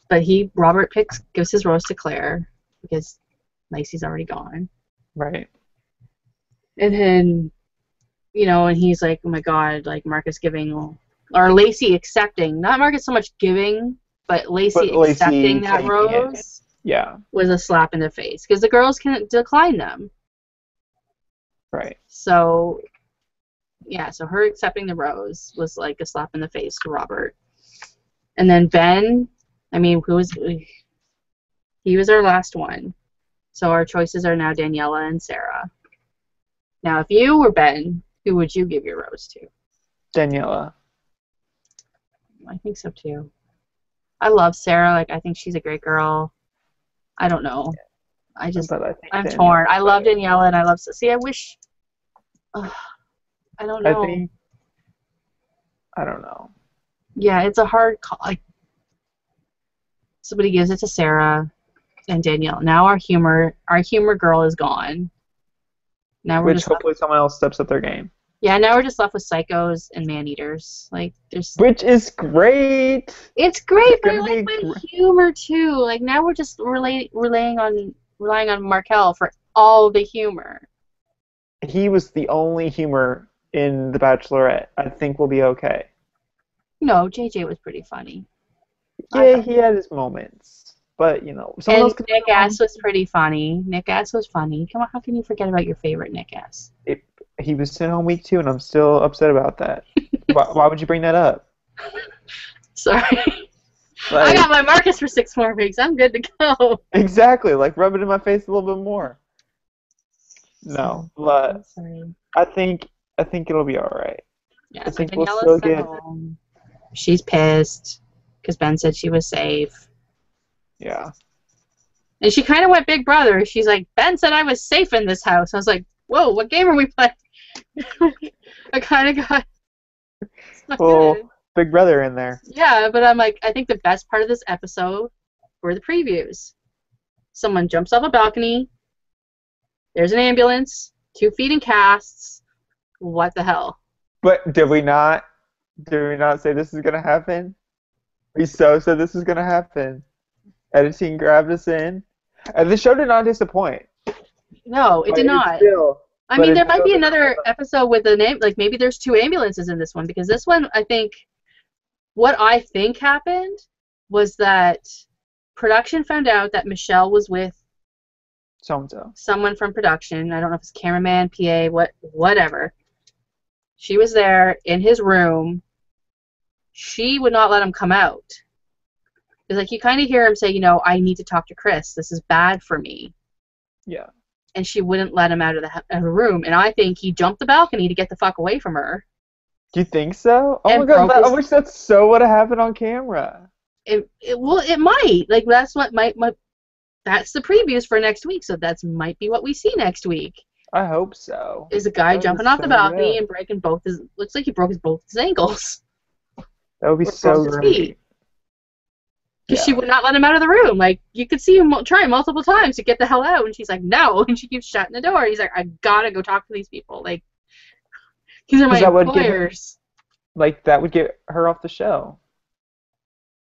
But Robert gives his rose to Claire, because Lacey's already gone. Right. And then, and he's like, oh my god, like, Marcus giving, or Lacey accepting, not Marcus so much giving, but Lacey accepting that rose. Yeah. Was a slap in the face, because the girls can't decline them. Right. So, yeah, so her accepting the rose was like a slap in the face to Robert. And then Ben, I mean, he was our last one. So our choices are now Daniela and Sarah. Now, if you were Ben, who would you give your rose to? Daniela. I think so, too. I love Sarah. Like, I think she's a great girl. I don't know. I'm torn. I love Daniela and I love. See, I wish. I don't know. I don't know. Yeah, it's a hard call. Like, somebody gives it to Sarah and Danielle. Now our humor girl is gone. Now we're hopefully someone else steps up their game. Yeah, now we're just left with psychos and man-eaters. Like, which is great. It's great, but I like my humor too. Like, now we're just relying on Markel for all the humor. He was the only humor in The Bachelorette. I think we'll be okay. No, JJ was pretty funny. Yeah, he had his moments, but someone else could. Nick S was pretty funny. Nick S was funny. Come on, how can you forget about your favorite Nick S? He was sent home week 2, and I'm still upset about that. Why would you bring that up? Sorry. I got my Marcus for 6 more weeks. I'm good to go. Exactly. Like, rub it in my face a little bit more. No, but I think it'll be all right. Yeah, I think we'll still get. Home. She's pissed because Ben said she was safe. Yeah. And she kind of went Big Brother. She's like, Ben said I was safe in this house. I was like, whoa, what game are we playing? I kind of got Big Brother in there. Yeah, but I'm like, I think the best part of this episode were the previews. Someone jumps off a balcony. There's an ambulance. 2 feet in casts. What the hell? But did we not say this is gonna happen? We said this is gonna happen. Editing grabbed us in, and the show did not disappoint. No, it did not. I mean, there might be another episode with a name, like maybe there's 2 ambulances in this one, because this one, I think, what I think happened was that production found out that Michelle was with someone from production. I don't know if it's cameraman, PA, whatever. She was there in his room. She would not let him come out. Because, like, you kind of hear him say, I need to talk to Chris. This is bad for me. Yeah. And she wouldn't let him out of the room. And I think he jumped the balcony to get the fuck away from her. Do you think so? Oh my god, I wish that so would have happened on camera. It might. Like, that's what that's the previews for next week, so that might be what we see next week. I hope so. Is a guy jumping off the balcony and breaking looks like he broke both his ankles. That would be so great. Because she would not let him out of the room. Like, you could see him try multiple times to get the hell out, and she's like, no, and she keeps shutting the door. He's like, I gotta go talk to these people. Like, these are my employers. That would get her off the show.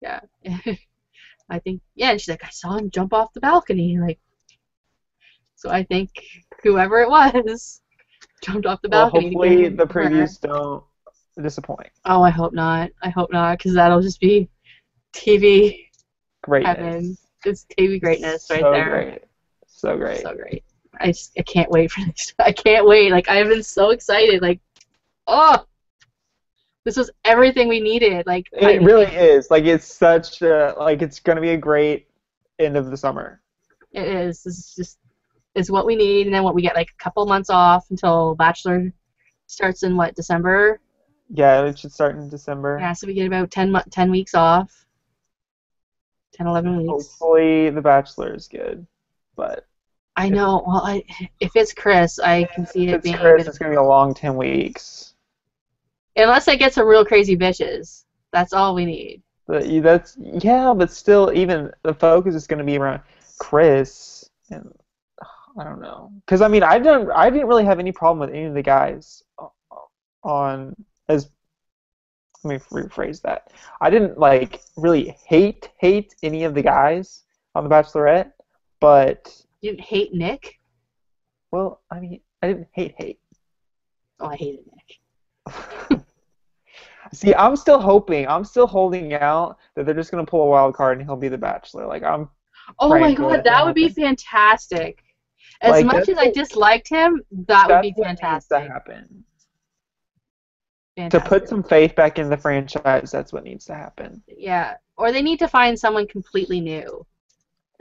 Yeah. I think, yeah, and she's like, I saw him jump off the balcony, like, so I think whoever it was jumped off the Well, balcony to get hopefully him the for her. previews don't disappoint. Oh, I hope not. I hope not, because that'll just be TV heaven. Greatness. It's TV greatness right So there. great. So great. So great. I can't wait for this. I can't wait. Like, I've been so excited. Like, oh, this was everything we needed. Like, It really is. Like, it's such a, like, it's going to be a great end of the summer. it is. This is just, it's what we need. And then what we get, like, a couple months off until Bachelor starts in, what, December? Yeah, it should start in December. Yeah, so we get about 10 weeks off. 10, 11 weeks. Hopefully the Bachelor is good. But I know. Well, if it's Chris, I can see it being Chris, it's going to be a long 10 weeks. Unless I get some real crazy bitches. That's all we need. But still, even the focus is going to be around Chris, and I don't know, because I mean, I didn't really have any problem with any of the guys on as. Let me rephrase that. I didn't like really hate any of the guys on The Bachelorette, but You didn't hate Nick? well, I mean, I didn't hate. Oh, I hated Nick. See, I'm still holding out that they're just gonna pull a wild card and he'll be the Bachelor. Like Oh my praying for god, that would be happen. fantastic. As Like, much as I disliked him, that would be That's what needs fantastic. to happen. Fantastic. To put some faith back in the franchise, that's what needs to happen. Yeah, or they need to find someone completely new.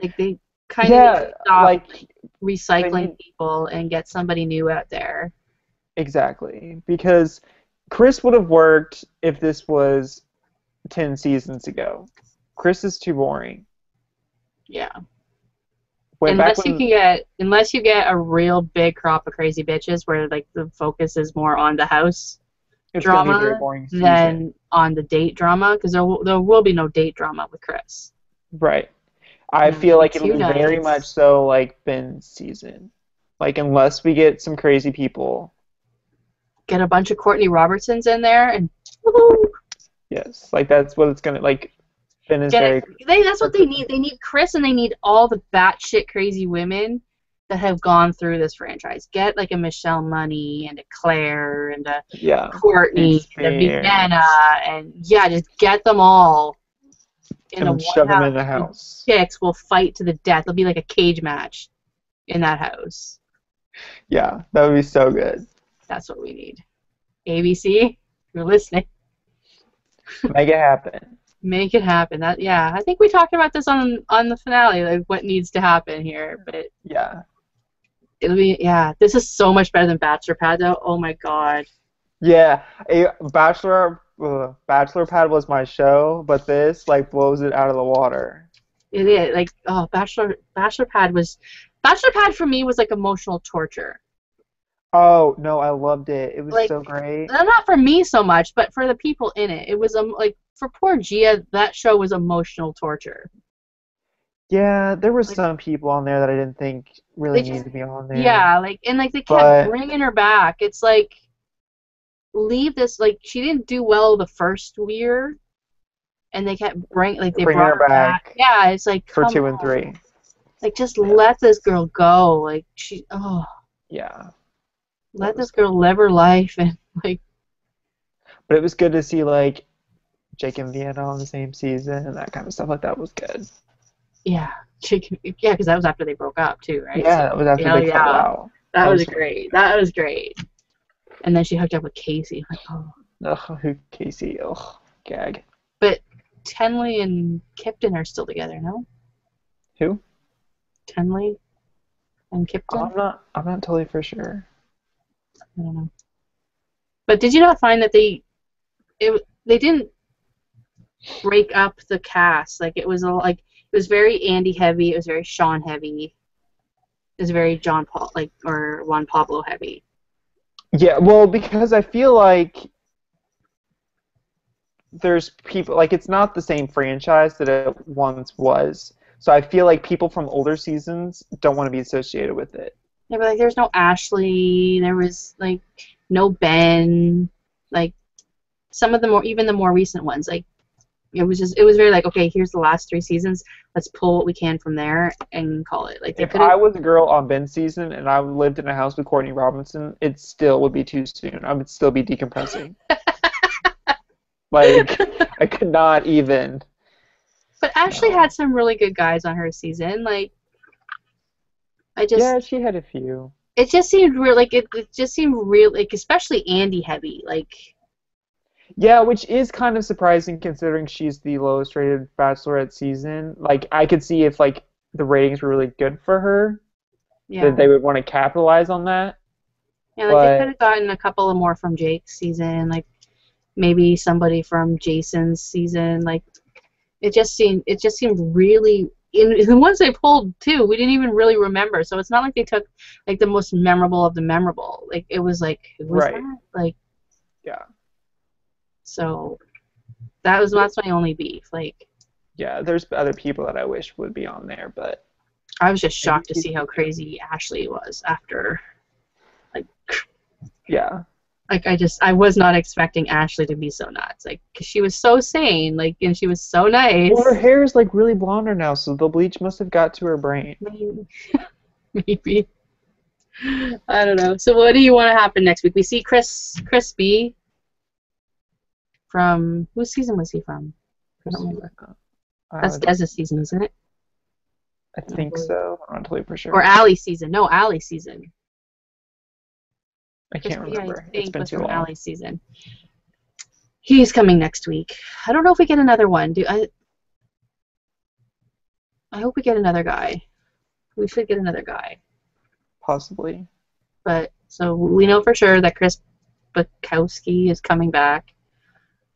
Like they kind of need to stop like recycling people and get somebody new out there. exactly, because Chris would have worked if this was 10 seasons ago. Chris is too boring. Yeah. Unless Unless you get a real big crop of crazy bitches where like the focus is more on the house drama than on the date drama, because there will be no date drama with Chris. Right. I feel like it'll be very much so like Ben's season. Like unless we get some crazy people. Get a bunch of Courtney Robertsons in there and woo-hoo. Yes, like that's what it's gonna like. Ben is that's what they need. They need Chris and they need all the batshit crazy women that have gone through this franchise. Get like a Michelle Money and a Claire and a Courtney and a Vienna and just get them all in and shove them in the house. Chicks will fight to the death. It'll be like a cage match in that house. Yeah, that would be so good. That's what we need. ABC, if you're listening. Make it happen. Make it happen. I think we talked about this on the finale, like what needs to happen here. But it'll be this is so much better than Bachelor Pad though. Oh my god. Yeah, Bachelor Pad was my show, but this like blows it out of the water. It is like Bachelor Pad for me was like emotional torture. Oh no, I loved it. It was like, so great. Not for me so much, but for the people in it. It was like for poor Gia, that show was emotional torture. Yeah, there were some people on there that I didn't think really needed to be on there. Yeah, they kept bringing her back. It's like leave this. Like she didn't do well the first year, and they kept brought her back. Yeah, it's like for 2 and 3. Like just let this girl go. Like let this girl live her life and like. But it was good to see like Jake and Vienna on the same season and that kind of stuff. Like that was good. Yeah, because that was after they broke up too, right? Yeah, that was after they fell out. That was great. That was great. And then she hooked up with Casey. Like, who Casey? Ugh, gag. But Tenley and Kipton are still together, no? Who? Tenley and Kipton. I'm not totally for sure. I don't know. But did you not find that they didn't break up the cast? Like it was very Andy heavy. It was very Sean heavy. It was very Juan Pablo heavy. Yeah, well, because I feel like there's people like it's not the same franchise that it once was. So I feel like people from older seasons don't want to be associated with it. Yeah, but like there's no Ashley. There was like no Ben. Like some of the more recent ones, like It was very like, okay, here's the last 3 seasons. Let's pull what we can from there and call it. Like they If could have. I was a girl on Ben's season and I lived in a house with Courtney Robinson, it still would be too soon. I would still be decompressing. Like, I could not even. But Ashley had some really good guys on her season. Like, Yeah, she had a few. it just seemed real. Like it just seemed real. Like especially Andy heavy. Like. Yeah, which is kind of surprising considering she's the lowest rated Bachelorette season. Like, I could see if like the ratings were really good for her, that they would want to capitalize on that. Yeah, like they could have gotten a couple of more from Jake's season, like maybe somebody from Jason's season. Like it just seemed really. In the ones they pulled too, we didn't even really remember. So it's not like they took like the most memorable of the memorable. Like it was like, who was that? Like. Yeah. So that's my only beef. Like. Yeah, there's other people that I wish would be on there, but. I was just shocked to see how crazy Ashley was after. Like. Yeah. Like I was not expecting Ashley to be so nuts. Like, 'cause she was so sane, like, and she was so nice. Well, her hair is like really blonder now, so the bleach must have got to her brain. Maybe. I don't know. So, what do you want to happen next week? We see Chris B. From whose season was he from? I don't remember. That's Dez's season, isn't it? I think so. I'm not totally for sure. Or Allie's season. No, Allie's season. I can't remember. It's been too long. Allie's season. He's coming next week. I don't know if we get another one. I hope we get another guy. We should get another guy. Possibly. But so we know for sure that Chris Bukowski is coming back.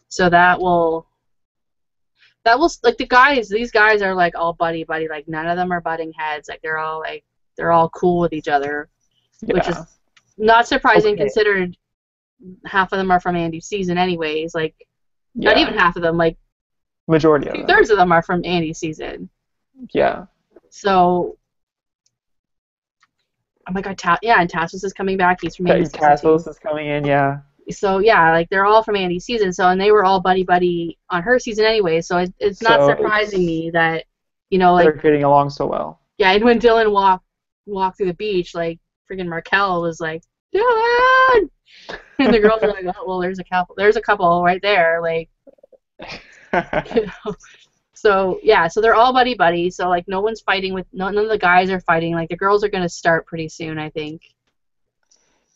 So that will like the guys. These guys are like all buddy. Like none of them are butting heads. Like they're all cool with each other, which is not surprising considered half of them are from Andy's season anyways. Like, not even half of them, like, majority of them. 2/3 of them are from Andy's season. Yeah. So, oh my god, and Tassos is coming back. He's from Andy's season. Tassos is coming in, yeah. So, yeah, like, they're all from Andy's season, and they were all buddy on her season anyway, so it's not surprising me that, you know, like... They're getting along so well. Yeah, and when Dylan walked through the beach, like, freaking Markel was like, Dylan! And the girls are like, oh, well, there's a couple right there, like, you know. So, yeah, so they're all buddy, so, like, no one's fighting with, none of the guys are fighting, like, the girls are going to start pretty soon, I think.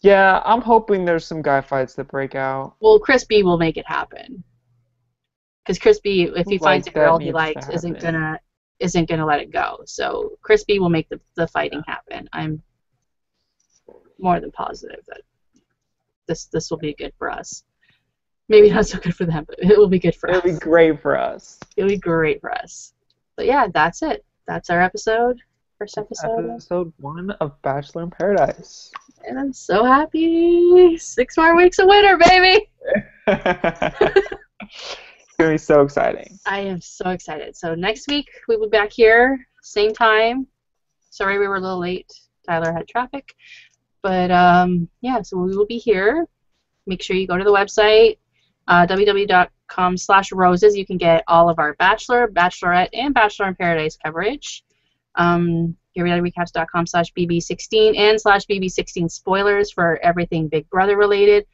Yeah, I'm hoping there's some guy fights that break out. Well, Chris B will make it happen. Because Chris B, if he finds a girl he likes, isn't gonna let it go. So Chris B will make the fighting happen. I'm more than positive that this will be good for us. Maybe not so good for them, but it will be good for us. It'll be great for us. It'll be great for us. But yeah, that's it. That's our episode. First episode. Episode 1 of Bachelor in Paradise. And I'm so happy. 6 more weeks of winter, baby! It's going to be so exciting. I am so excited. So next week, we will be back here, same time. Sorry we were a little late. Tyler had traffic. But, yeah, so we will be here. Make sure you go to the website, www.com/roses. You can get all of our Bachelor, Bachelorette, and Bachelor in Paradise coverage. GaryRecaps.com/BB16 and /BB16 spoilers for everything Big Brother related.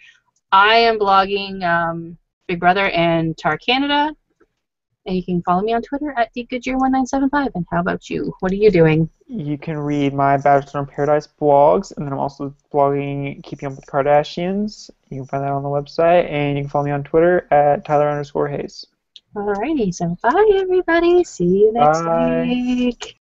I am blogging Big Brother and Tar Canada. And you can follow me on Twitter at DGoodyear1975. And how about you? What are you doing? You can read my Bachelor in Paradise blogs, and then I'm also blogging Keeping Up with the Kardashians. You can find that on the website, and you can follow me on Twitter at Tyler_Hayes. Alrighty, so bye everybody. See you next week.